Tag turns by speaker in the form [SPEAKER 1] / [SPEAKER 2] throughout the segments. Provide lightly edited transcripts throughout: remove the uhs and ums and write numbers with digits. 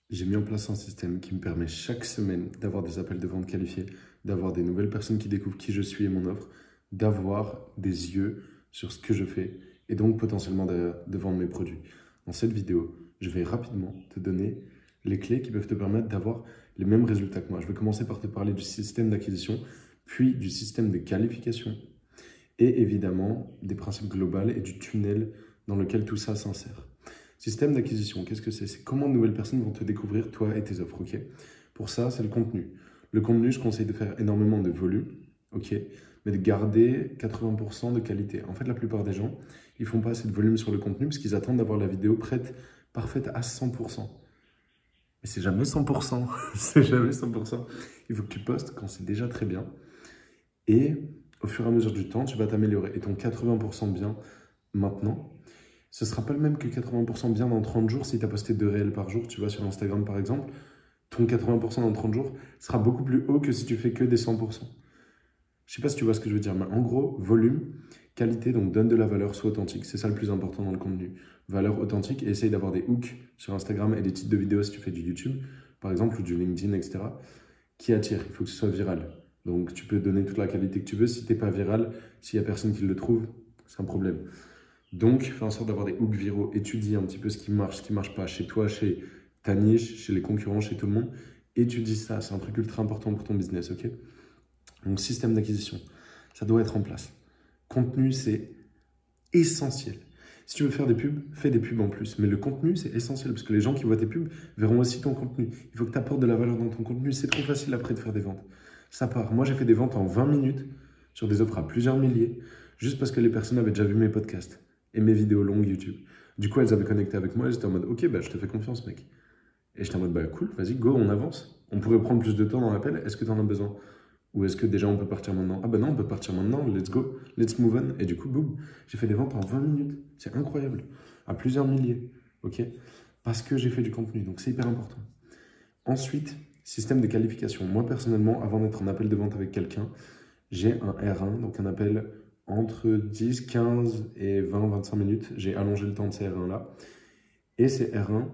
[SPEAKER 1] J'ai mis en place un système qui me permet chaque semaine d'avoir des appels de vente qualifiés, d'avoir des nouvelles personnes qui découvrent qui je suis et mon offre, d'avoir des yeux sur ce que je fais et donc potentiellement de vendre mes produits. Dans cette vidéo, je vais rapidement te donner les clés qui peuvent te permettre d'avoir les mêmes résultats que moi. Je vais commencer par te parler du système d'acquisition, puis du système de qualification et évidemment des principes globaux et du tunnel dans lequel tout ça s'insère. Système d'acquisition, qu'est-ce que c'est? C'est comment de nouvelles personnes vont te découvrir, toi et tes offres, ok? Pour ça, c'est le contenu. Le contenu, je conseille de faire énormément de volume, ok? Mais de garder 80% de qualité. En fait, la plupart des gens, ils font pas assez de volume sur le contenu parce qu'ils attendent d'avoir la vidéo prête, parfaite à 100%. Mais c'est jamais 100%. C'est jamais 100%. Il faut que tu postes quand c'est déjà très bien. Et au fur et à mesure du temps, tu vas t'améliorer. Et ton 80% bien maintenant, ce ne sera pas le même que 80% bien dans 30 jours si tu as posté 2 réels par jour, tu vois, sur Instagram par exemple. Ton 80% dans 30 jours sera beaucoup plus haut que si tu fais que des 100%. Je ne sais pas si tu vois ce que je veux dire, mais en gros, volume, qualité, donc donne de la valeur, sois authentique. C'est ça le plus important dans le contenu. Valeur authentique et essaye d'avoir des hooks sur Instagram et des titres de vidéos si tu fais du YouTube, par exemple, ou du LinkedIn, etc., qui attirent. Il faut que ce soit viral. Donc tu peux donner toute la qualité que tu veux. Si tu n'es pas viral, s'il n'y a personne qui le trouve, c'est un problème. Donc, fais en sorte d'avoir des hooks viraux, étudie un petit peu ce qui marche pas chez toi, chez ta niche, chez les concurrents, chez tout le monde. Étudie ça, c'est un truc ultra important pour ton business, ok? Donc, système d'acquisition, ça doit être en place. Contenu, c'est essentiel. Si tu veux faire des pubs, fais des pubs en plus. Mais le contenu, c'est essentiel parce que les gens qui voient tes pubs verront aussi ton contenu. Il faut que tu apportes de la valeur dans ton contenu. C'est trop facile après de faire des ventes. Ça part. Moi, j'ai fait des ventes en 20 minutes sur des offres à plusieurs milliers juste parce que les personnes avaient déjà vu mes podcasts et mes vidéos longues YouTube. Du coup, elles avaient connecté avec moi. Elles étaient en mode, ok, bah, je te fais confiance, mec. Et j'étais en mode, bah cool, vas-y, go, on avance. On pourrait prendre plus de temps dans l'appel. Est-ce que tu en as besoin? Ou est-ce que déjà on peut partir maintenant? Ah bah non, on peut partir maintenant, let's go, let's move on. Et du coup, boum, j'ai fait des ventes en 20 minutes. C'est incroyable. À plusieurs milliers, ok? Parce que j'ai fait du contenu, donc c'est hyper important. Ensuite, système de qualification. Moi, personnellement, avant d'être en appel de vente avec quelqu'un, j'ai un R1, donc un appel entre 10, 15 et 20, 25 minutes. J'ai allongé le temps de ces R1-là. Et ces R1,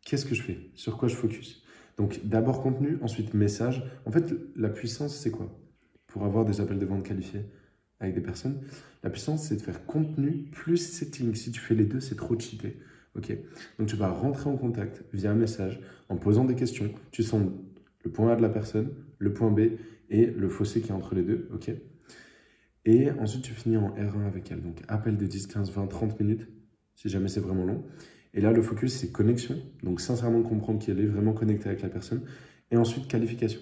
[SPEAKER 1] qu'est-ce que je fais? Sur quoi je focus? Donc d'abord contenu, ensuite message. En fait, la puissance, c'est quoi? Pour avoir des appels de vente qualifiés avec des personnes, la puissance, c'est de faire contenu plus setting. Si tu fais les deux, c'est trop cheaté. Ok. Donc tu vas rentrer en contact via un message en posant des questions. Tu sondes le point A de la personne, le point B et le fossé qui est entre les deux. Ok. Et ensuite, tu finis en R1 avec elle. Donc appel de 10, 15, 20, 30 minutes, si jamais c'est vraiment long. Et là, le focus, c'est connexion. Donc, sincèrement comprendre qui elle est, vraiment connecter avec la personne. Et ensuite, qualification.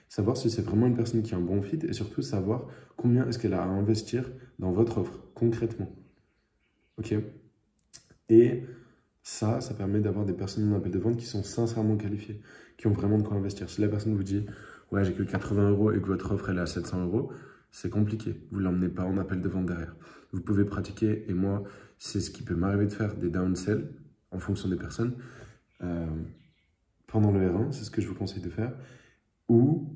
[SPEAKER 1] Savoir si c'est vraiment une personne qui a un bon fit et surtout savoir combien est-ce qu'elle a à investir dans votre offre, concrètement. OK? Et ça permet d'avoir des personnes en appel de vente qui sont sincèrement qualifiées, qui ont vraiment de quoi investir. Si la personne vous dit, ouais, j'ai que 80 euros et que votre offre, elle est à 700 euros, c'est compliqué. Vous ne l'emmenez pas en appel de vente derrière. Vous pouvez pratiquer, et moi, c'est ce qui peut m'arriver de faire des downsell en fonction des personnes. Euh, Pendant le R1, c'est ce que je vous conseille de faire. Ou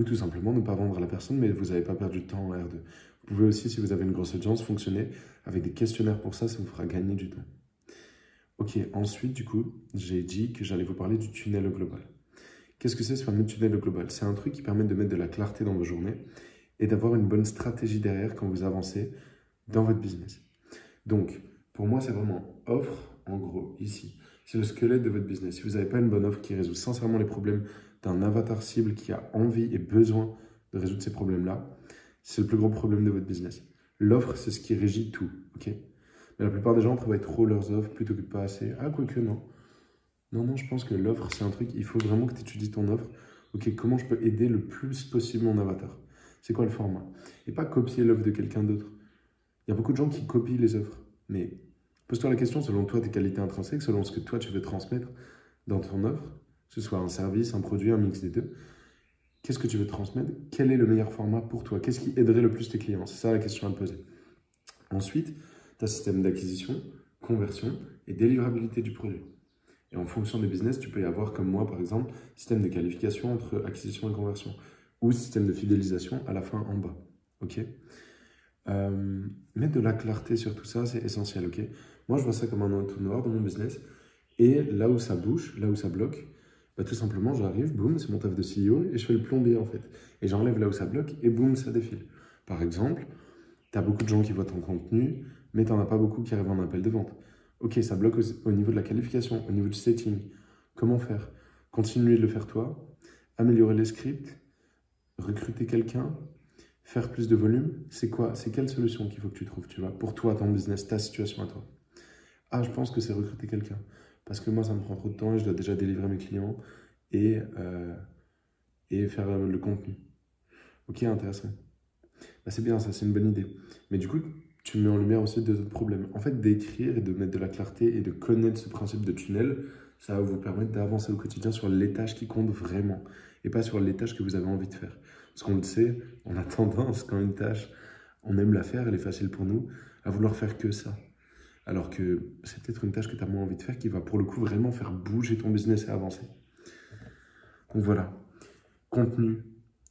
[SPEAKER 1] tout simplement ne pas vendre à la personne, mais vous n'avez pas perdu de temps en R2. Vous pouvez aussi, si vous avez une grosse audience, fonctionner avec des questionnaires pour ça, ça vous fera gagner du temps. Ok, ensuite, du coup, j'ai dit que j'allais vous parler du tunnel global. Qu'est-ce que c'est ce fameux tunnel global? C'est un truc qui permet de mettre de la clarté dans vos journées et d'avoir une bonne stratégie derrière quand vous avancez dans votre business. Donc, pour moi, c'est vraiment offre, en gros, ici. C'est le squelette de votre business. Si vous n'avez pas une bonne offre qui résout sincèrement les problèmes d'un avatar cible qui a envie et besoin de résoudre ces problèmes-là, c'est le plus gros problème de votre business. L'offre, c'est ce qui régit tout, ok? Mais la plupart des gens travaillent trop leurs offres plutôt que de pas assez. Ah, quoique, non. Non, je pense que l'offre, c'est un truc, il faut vraiment que tu étudies ton offre. Ok, comment je peux aider le plus possible mon avatar? C'est quoi le format? Et pas copier l'offre de quelqu'un d'autre. Il y a beaucoup de gens qui copient les offres. Mais pose-toi la question, selon toi, tes qualités intrinsèques, selon ce que toi, tu veux transmettre dans ton offre, que ce soit un service, un produit, un mix des deux, qu'est-ce que tu veux transmettre? Quel est le meilleur format pour toi? Qu'est-ce qui aiderait le plus tes clients? C'est ça la question à te poser. Ensuite, tu as système d'acquisition, conversion et délivrabilité du produit. Et en fonction des business, tu peux y avoir, comme moi par exemple, système de qualification entre acquisition et conversion ou système de fidélisation à la fin en bas. Ok. Mettre de la clarté sur tout ça, c'est essentiel. Ok. Moi, je vois ça comme un entonnoir dans mon business Et là où ça bouge, là où ça bloque, bah, tout simplement, j'arrive, boum, c'est mon taf de CEO et je fais le plombier en fait. Et j'enlève là où ça bloque et boum, ça défile. Par exemple, tu as beaucoup de gens qui voient ton contenu, mais tu n'en as pas beaucoup qui arrivent en appel de vente. Ok, ça bloque au niveau de la qualification, au niveau du setting. Comment faire? Continuer de le faire toi, améliorer les scripts, recruter quelqu'un, faire plus de volume. C'est quoi? C'est quelle solution qu'il faut que tu trouves, tu vois, pour toi, ton business, ta situation à toi? Ah, je pense que c'est recruter quelqu'un. Parce que moi, ça me prend trop de temps et je dois déjà délivrer mes clients et, euh, et faire le contenu. Ok, intéressant. Bah, c'est bien, ça, c'est une bonne idée. Mais du coup, tu mets en lumière aussi deux autres problèmes. En fait, d'écrire et de mettre de la clarté et de connaître ce principe de tunnel, ça va vous permettre d'avancer au quotidien sur les tâches qui comptent vraiment et pas sur les tâches que vous avez envie de faire. Parce qu'on le sait, on a tendance, quand une tâche, on aime la faire, elle est facile pour nous, à vouloir faire que ça. Alors que c'est peut-être une tâche que tu as moins envie de faire qui va pour le coup vraiment faire bouger ton business et avancer. Donc voilà, contenu,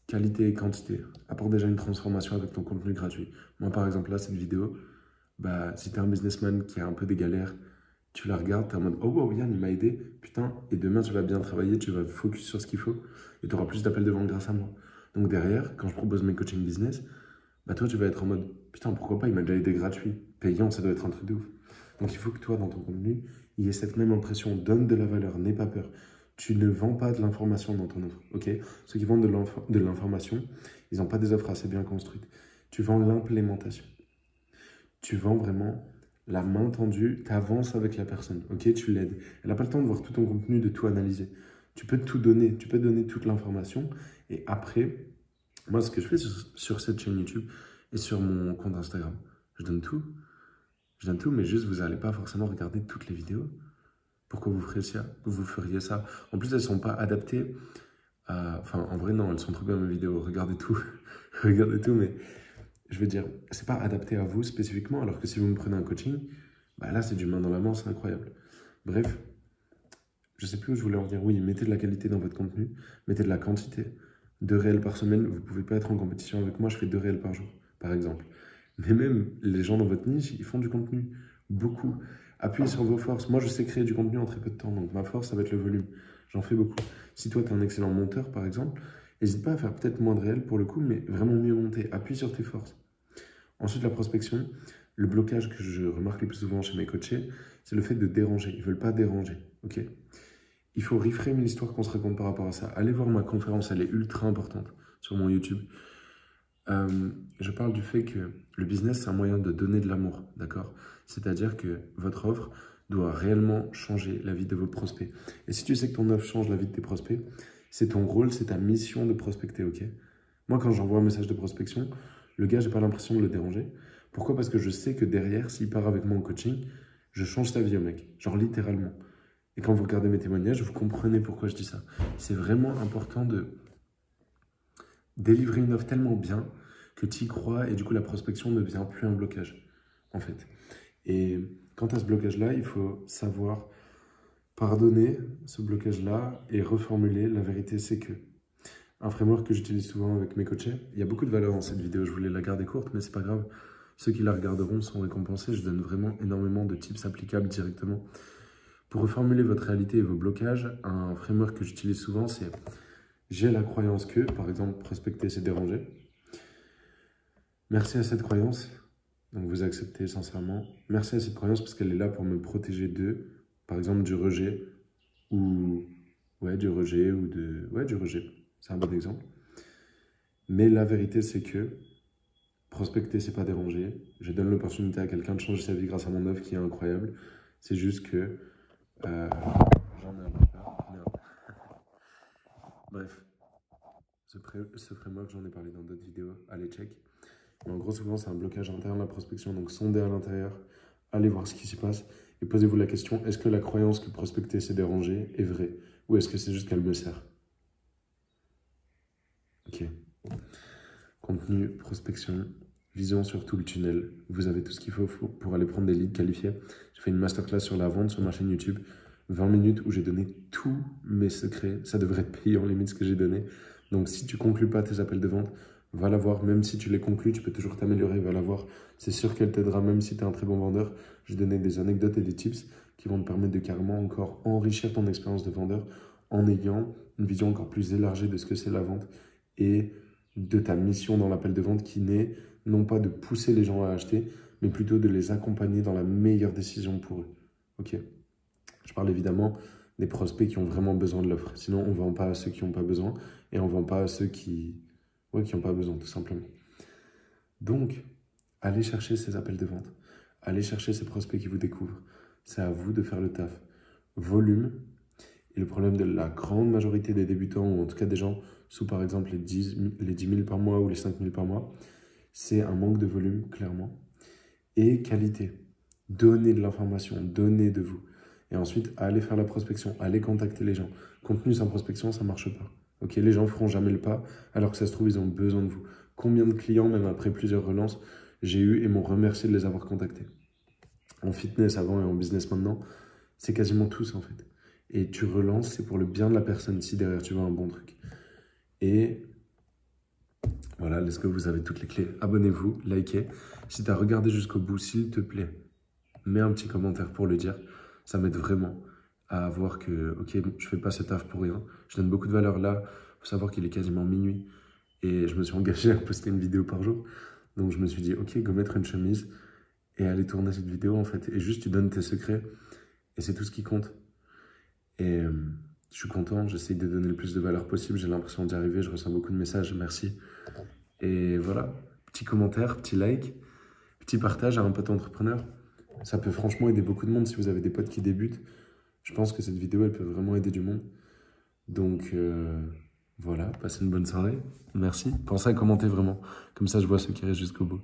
[SPEAKER 1] qualité et quantité. Apporte déjà une transformation avec ton contenu gratuit. Moi par exemple là, cette vidéo, bah, si tu es un businessman qui a un peu des galères, tu la regardes, tu es en mode oh wow, Yann il m'a aidé, putain, et demain tu vas bien travailler, tu vas focus sur ce qu'il faut et tu auras plus d'appels de vente grâce à moi. Donc derrière, quand je propose mes coaching business, bah toi tu vas être en mode putain, pourquoi pas, il m'a déjà aidé gratuit. Payant, ça doit être un truc de ouf. Donc il faut que toi, dans ton contenu, il y ait cette même impression, donne de la valeur, n'aie pas peur. Tu ne vends pas de l'information dans ton offre, ok? Ceux qui vendent de l'information, ils n'ont pas des offres assez bien construites. Tu vends l'implémentation. Tu vends vraiment la main tendue, tu avances avec la personne, ok? Tu l'aides. Elle n'a pas le temps de voir tout ton contenu, de tout analyser. Tu peux tout donner, tu peux donner toute l'information. Et après, moi, ce que je fais sur cette chaîne YouTube et sur mon compte Instagram, je donne tout. Je donne tout, mais juste, vous n'allez pas forcément regarder toutes les vidéos. Pourquoi vous feriez ça? En plus, elles ne sont pas adaptées à... Enfin, en vrai, non, elles sont trop bien, mes vidéos. Regardez tout. Regardez tout, mais je veux dire, c'est pas adapté à vous spécifiquement, alors que si vous me prenez un coaching, bah là, c'est du main dans la main, c'est incroyable. Bref, je sais plus où je voulais en venir. Oui, mettez de la qualité dans votre contenu, mettez de la quantité. 2 réels par semaine, vous pouvez pas être en compétition avec moi, je fais 2 réels par jour, par exemple. Mais même les gens dans votre niche, ils font du contenu, beaucoup. Appuyez sur vos forces. Moi, je sais créer du contenu en très peu de temps, donc ma force, ça va être le volume. J'en fais beaucoup. Si toi, tu es un excellent monteur, par exemple, n'hésite pas à faire peut-être moins de réels pour le coup, mais vraiment mieux monter. Appuie sur tes forces. Ensuite, la prospection. Le blocage que je remarque le plus souvent chez mes coachés, c'est le fait de déranger. Ils ne veulent pas déranger, ok? Il faut reframe l'histoire qu'on se raconte par rapport à ça. Allez voir ma conférence, elle est ultra importante sur mon YouTube. Je parle du fait que le business, c'est un moyen de donner de l'amour, d'accord? C'est-à-dire que votre offre doit réellement changer la vie de vos prospects. Et si tu sais que ton offre change la vie de tes prospects, c'est ton rôle, c'est ta mission de prospecter, ok? Moi, quand j'envoie un message de prospection, le gars, j'ai pas l'impression de le déranger. Pourquoi? Parce que je sais que derrière, s'il part avec moi en coaching, je change sa vie au mec, genre littéralement. Et quand vous regardez mes témoignages, vous comprenez pourquoi je dis ça. C'est vraiment important de délivrer une offre tellement bien que tu y crois et du coup la prospection ne devient plus un blocage, en fait. Et quant à ce blocage-là, il faut savoir pardonner ce blocage-là et reformuler la vérité, c'est que. Un framework que j'utilise souvent avec mes coachés. Il y a beaucoup de valeur dans cette vidéo, je voulais la garder courte, mais c'est pas grave. Ceux qui la regarderont sont récompensés. Je donne vraiment énormément de tips applicables directement. Pour reformuler votre réalité et vos blocages, un framework que j'utilise souvent, c'est j'ai la croyance que, par exemple, prospecter, c'est déranger. Merci à cette croyance, donc vous acceptez sincèrement. Merci à cette croyance parce qu'elle est là pour me protéger de, par exemple, du rejet ou du rejet ou du rejet. C'est un bon exemple. Mais la vérité, c'est que prospecter, c'est pas déranger. Je donne l'opportunité à quelqu'un de changer sa vie grâce à mon offre qui est incroyable. C'est juste que j'en ai un peu peur. Merde. Bref, ce framework, j'en ai parlé dans d'autres vidéos. Allez, check. Mais en gros, souvent, c'est un blocage interne, la prospection. Donc, sondez à l'intérieur, allez voir ce qui s'y passe et posez-vous la question, est-ce que la croyance que prospecter, c'est déranger est vraie? Ou est-ce que c'est juste qu'elle me sert? Ok. Contenu, prospection, vision sur tout le tunnel. Vous avez tout ce qu'il faut pour aller prendre des leads qualifiés. J'ai fait une masterclass sur la vente sur ma chaîne YouTube. 20 minutes où j'ai donné tous mes secrets. Ça devrait être payant, limite, ce que j'ai donné. Donc, si tu conclus pas tes appels de vente, va la voir. Même si tu les conclus, tu peux toujours t'améliorer. Va la voir. C'est sûr qu'elle t'aidera, même si tu es un très bon vendeur. J'ai donné des anecdotes et des tips qui vont te permettre de carrément encore enrichir ton expérience de vendeur en ayant une vision encore plus élargie de ce que c'est la vente et de ta mission dans l'appel de vente qui n'est non pas de pousser les gens à acheter, mais plutôt de les accompagner dans la meilleure décision pour eux. Ok. Je parle évidemment des prospects qui ont vraiment besoin de l'offre. Sinon, on ne vend pas à ceux qui n'ont pas besoin et on ne vend pas à ceux qui n'ont pas besoin, tout simplement. Donc, allez chercher ces appels de vente. Allez chercher ces prospects qui vous découvrent. C'est à vous de faire le taf. Volume. Et le problème de la grande majorité des débutants, ou en tout cas des gens sous par exemple les 10 000 par mois ou les 5 000 par mois, c'est un manque de volume, clairement. Et qualité. Donnez de l'information, donnez de vous. Et ensuite, allez faire la prospection, allez contacter les gens. Contenu sans prospection, ça ne marche pas. Ok, les gens ne feront jamais le pas, alors que ça se trouve, ils ont besoin de vous. Combien de clients, même après plusieurs relances, j'ai eu et m'ont remercié de les avoir contactés. En fitness avant et en business maintenant, c'est quasiment tous en fait. Et tu relances, c'est pour le bien de la personne si derrière tu veux un bon truc. Et voilà, let's go, vous avez toutes les clés. Abonnez-vous, likez. Si tu as regardé jusqu'au bout, s'il te plaît, mets un petit commentaire pour le dire. Ça m'aide vraiment à voir que, ok, je fais pas ce taf pour rien. Je donne beaucoup de valeur là. Il faut savoir qu'il est quasiment minuit. Et je me suis engagé à poster une vidéo par jour. Donc je me suis dit, ok, go mettre une chemise et aller tourner cette vidéo en fait. Et juste tu donnes tes secrets. Et c'est tout ce qui compte. Et je suis content, j'essaye de donner le plus de valeur possible. J'ai l'impression d'y arriver, je reçois beaucoup de messages, merci. Et voilà, petit commentaire, petit like, petit partage à un pote entrepreneur. Ça peut franchement aider beaucoup de monde si vous avez des potes qui débutent. Je pense que cette vidéo, elle peut vraiment aider du monde. Donc voilà, passez une bonne soirée. Merci. Pensez à commenter vraiment. Comme ça, je vois ceux qui restent jusqu'au bout.